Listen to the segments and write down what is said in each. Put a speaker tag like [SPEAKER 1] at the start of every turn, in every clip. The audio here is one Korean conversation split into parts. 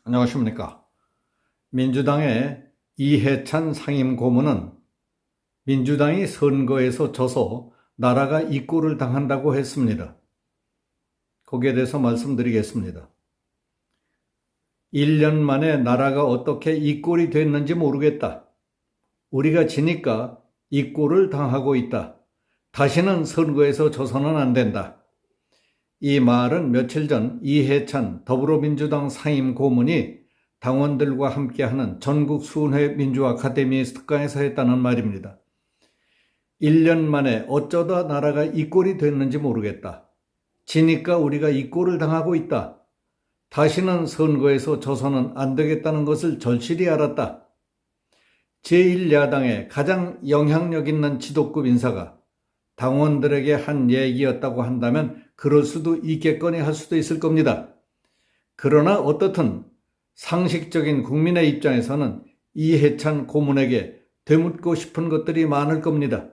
[SPEAKER 1] 안녕하십니까. 민주당의 이해찬 상임고문은 민주당이 선거에서 져서 나라가 이 꼴을 당한다고 했습니다. 거기에 대해서 말씀드리겠습니다. 1년 만에 나라가 어떻게 이 꼴이 됐는지 모르겠다. 우리가 지니까 이 꼴을 당하고 있다. 다시는 선거에서 져서는 안 된다. 이 말은 며칠 전 이해찬 더불어민주당 상임고문이 당원들과 함께하는 전국 수훈회 민주아카데미 특강에서 했다는 말입니다. 1년 만에 어쩌다 나라가 이 꼴이 됐는지 모르겠다. 지니까 우리가 이 꼴을 당하고 있다. 다시는 선거에서 져서는 안 되겠다는 것을 절실히 알았다. 제1야당의 가장 영향력 있는 지도급 인사가 당원들에게 한 얘기였다고 한다면 그럴 수도 있겠거니 할 수도 있을 겁니다. 그러나 어떻든 상식적인 국민의 입장에서는 이해찬 고문에게 되묻고 싶은 것들이 많을 겁니다.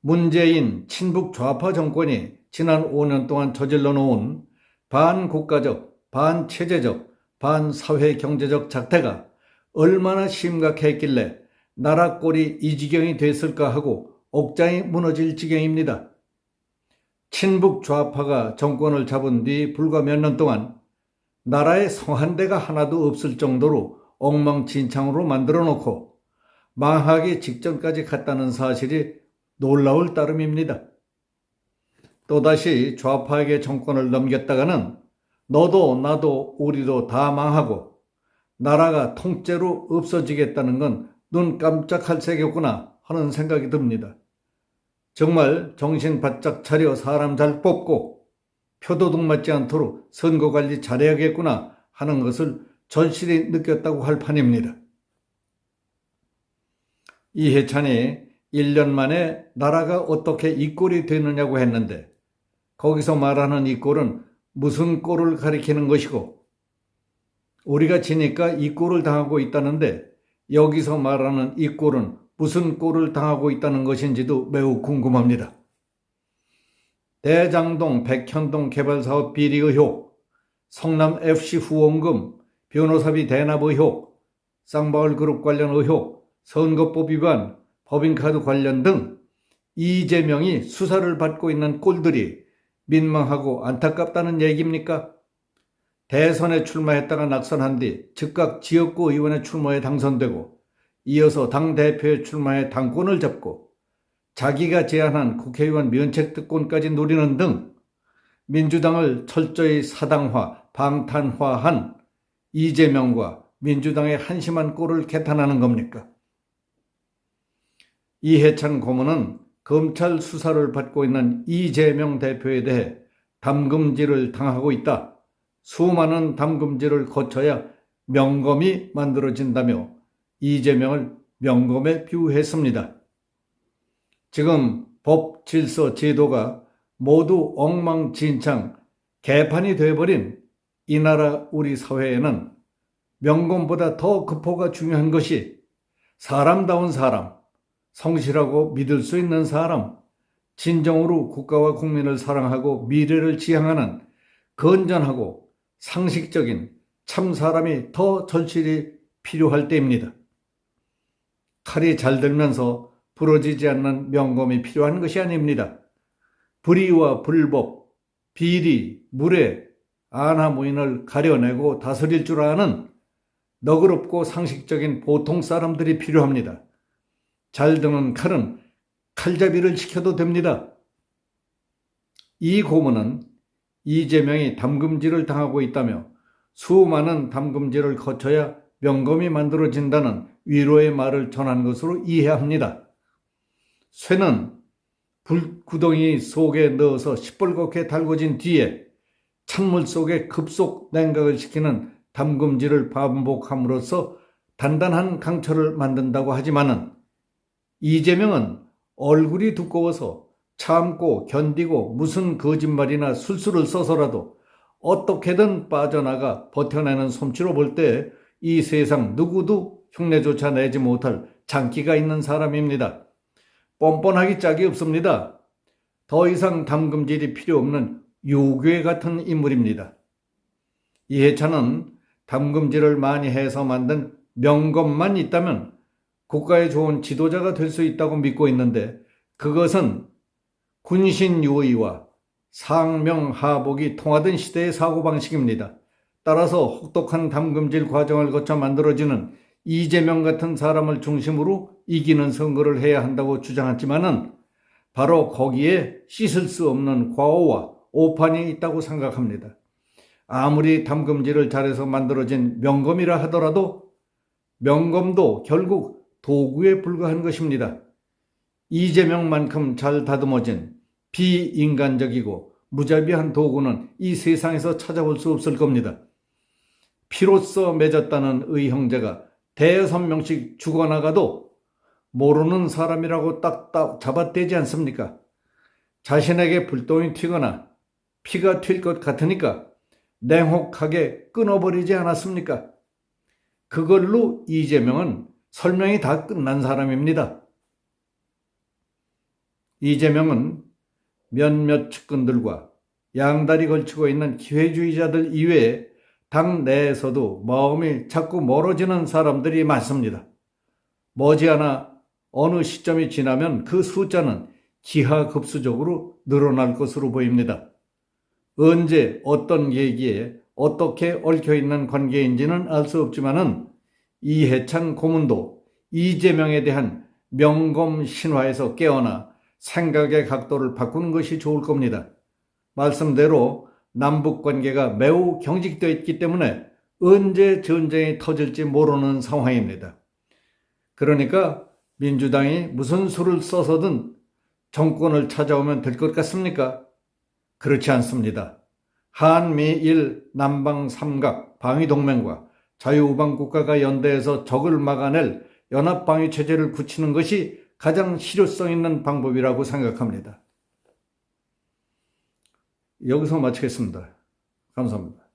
[SPEAKER 1] 문재인 친북 좌파 정권이 지난 5년 동안 저질러 놓은 반국가적, 반체제적, 반사회 경제적 작태가 얼마나 심각했길래 나라 꼴이 이 지경이 됐을까 하고 옥장이 무너질 지경입니다. 친북 좌파가 정권을 잡은 뒤 불과 몇 년 동안 나라에 성한 데가 하나도 없을 정도로 엉망진창으로 만들어 놓고 망하기 직전까지 갔다는 사실이 놀라울 따름입니다. 또다시 좌파에게 정권을 넘겼다가는 너도 나도 우리도 다 망하고 나라가 통째로 없어지겠다는 건 눈 깜짝할 새겠구나 하는 생각이 듭니다. 정말 정신 바짝 차려 사람 잘 뽑고 표도둑 맞지 않도록 선거관리 잘해야겠구나 하는 것을 절실히 느꼈다고 할 판입니다. 이해찬이 1년 만에 나라가 어떻게 이 꼴이 되느냐고 했는데 거기서 말하는 이 꼴은 무슨 꼴을 가리키는 것이고 우리가 지니까 이 꼴을 당하고 있다는데 여기서 말하는 이 꼴은 무슨 꼴을 당하고 있다는 것인지도 매우 궁금합니다. 대장동 백현동 개발사업 비리 의혹, 성남FC 후원금, 변호사비 대납 의혹, 쌍방울그룹 관련 의혹, 선거법 위반, 법인카드 관련 등 이재명이 수사를 받고 있는 꼴들이 민망하고 안타깝다는 얘기입니까? 대선에 출마했다가 낙선한 뒤 즉각 지역구 의원에 출마해 당선되고 이어서 당대표에 출마해 당권을 잡고 자기가 제안한 국회의원 면책특권까지 누리는 등 민주당을 철저히 사당화, 방탄화한 이재명과 민주당의 한심한 꼴을 개탄하는 겁니까? 이해찬 고문은 검찰 수사를 받고 있는 이재명 대표에 대해 담금질을 당하고 있다. 수많은 담금질을 거쳐야 명검이 만들어진다며 이재명을 명검에 비유했습니다. 지금 법, 질서, 제도가 모두 엉망진창, 개판이 되어버린 이 나라 우리 사회에는 명검보다 더 급호가 중요한 것이 사람다운 사람, 성실하고 믿을 수 있는 사람, 진정으로 국가와 국민을 사랑하고 미래를 지향하는 건전하고 상식적인 참 사람이 더 절실히 필요할 때입니다. 칼이 잘 들면서 부러지지 않는 명검이 필요한 것이 아닙니다. 불의와 불법, 비리, 무례, 안하무인을 가려내고 다스릴 줄 아는 너그럽고 상식적인 보통 사람들이 필요합니다. 잘 드는 칼은 칼잡이를 시켜도 됩니다. 이 고문은 이재명이 담금질을 당하고 있다며 수많은 담금질을 거쳐야 명검이 만들어진다는 위로의 말을 전한 것으로 이해합니다. 쇠는 불구덩이 속에 넣어서 시뻘겋게 달궈진 뒤에 찬물 속에 급속 냉각을 시키는 담금질을 반복함으로써 단단한 강철을 만든다고 하지만은 이재명은 얼굴이 두꺼워서 참고 견디고 무슨 거짓말이나 술수를 써서라도 어떻게든 빠져나가 버텨내는 솜씨로 볼 때 이 세상 누구도 흉내조차 내지 못할 장기가 있는 사람입니다. 뻔뻔하기 짝이 없습니다. 더 이상 담금질이 필요 없는 요괴 같은 인물입니다. 이해찬은 담금질을 많이 해서 만든 명검만 있다면 국가에 좋은 지도자가 될 수 있다고 믿고 있는데, 그것은 군신유의와 상명하복이 통하던 시대의 사고방식입니다. 따라서 혹독한 담금질 과정을 거쳐 만들어지는 이재명 같은 사람을 중심으로 이기는 선거를 해야 한다고 주장했지만은 바로 거기에 씻을 수 없는 과오와 오판이 있다고 생각합니다. 아무리 담금질을 잘해서 만들어진 명검이라 하더라도 명검도 결국 도구에 불과한 것입니다. 이재명만큼 잘 다듬어진 비인간적이고 무자비한 도구는 이 세상에서 찾아볼 수 없을 겁니다. 피로써 맺었다는 의형제가 대여섯 명씩 죽어나가도 모르는 사람이라고 딱 잡아떼지 않습니까? 자신에게 불똥이 튀거나 피가 튈 것 같으니까 냉혹하게 끊어버리지 않았습니까? 그걸로 이재명은 설명이 다 끝난 사람입니다. 이재명은 몇몇 측근들과 양다리 걸치고 있는 기회주의자들 이외에 당 내에서도 마음이 자꾸 멀어지는 사람들이 많습니다. 머지않아 어느 시점이 지나면 그 숫자는 기하급수적으로 늘어날 것으로 보입니다. 언제 어떤 계기에 어떻게 얽혀있는 관계인지는 알 수 없지만은 이해찬 고문도 이재명에 대한 명검 신화에서 깨어나 생각의 각도를 바꾸는 것이 좋을 겁니다. 말씀대로 남북관계가 매우 경직되어 있기 때문에 언제 전쟁이 터질지 모르는 상황입니다. 그러니까 민주당이 무슨 수를 써서든 정권을 찾아오면 될 것 같습니까? 그렇지 않습니다. 한미일 남방 삼각 방위동맹과 자유우방국가가 연대해서 적을 막아낼 연합방위체제를 굳히는 것이 가장 실효성 있는 방법이라고 생각합니다. 여기서 마치겠습니다. 감사합니다.